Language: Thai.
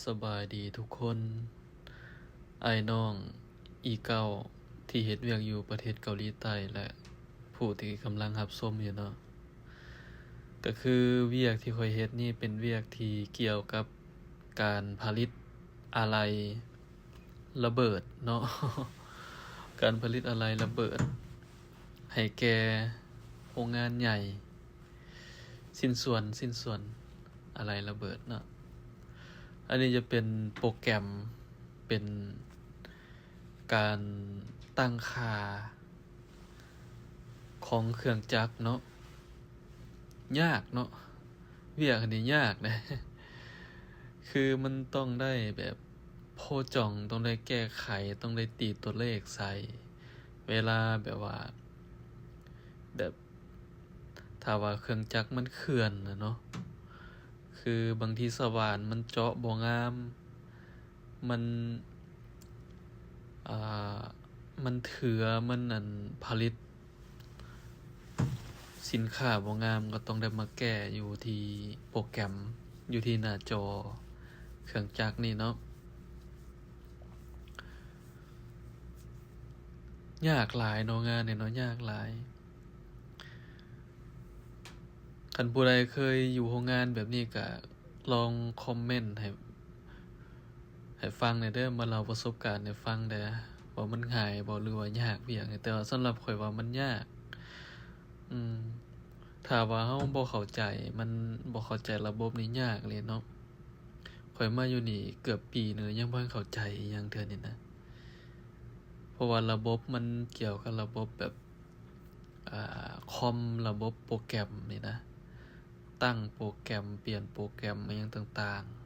สบายดีทุกคนไอ้น้องอีเก้าที่เฮ็ดเวียกอยู่ประเทศเกาหลีใต้และผู้ที่กำลังรับชมอยู่เนาะก็คือเวียกที่ข้อยเฮ็ดนี่เป็นเวียกที่เกี่ยวกับการผลิตอะไหล่ระเบิดเนาะ การผลิตอะไหล่ระเบิดให้แก่โรงงานใหญ่สิ้นส่วนอะไหล่ระเบิดเนาะ อันนี้จะเป็นโปรแกรมเป็นการตั้งค่าของเครื่องจักรเนาะยากเนาะเวียกอันนี้ยากนะ คือมันต้องได้แบบโพจ่องต้องได้แก้ไขต้องได้ตีตัวเลขใส่เวลาแบบว่าแบบถ้าว่าเครื่องจักรมันเขื่อนนะเนาะคือบางทีสว่านมันเจาะบ่งามมันอ่ามันเถือมันนั่นผลิตสินค้าบ่งามก็ต้องได้มาแก้อยู่ที่โปรแกรมอยู่ที่หน้าจอเครื่องจักรนี่เนาะยากหลายเนาะงานนี่เนาะยากหลายคันผู้ใดเคยอยู่โรงงานแบบนี้ก็ลองคอมเมนต์ให้ฟังหน่อยเด้อมาเล่าประสบการณ์ให้ฟังเด้อว่ามันง่ายบ่หรือว่ายากเพียงแต่ว่าสำหรับข้อยว่ามันยากอืมถ้าว่าเราบ่เข้าใจมันบ่เข้าใจระบบนี่ยากเลยเนาะข้อยมาอยู่นี่เกือบปีหนึ่งแล้วยังบ่ทันเข้าใจอิหยังเทื่อนี่นะเพราะว่าระบบมันเกี่ยวกับระบบแบบคอมระบบโปรแกรมนี่นะตั้งโปรแกรมเปลี่ยนโปรแกรมอิหยังต่างๆ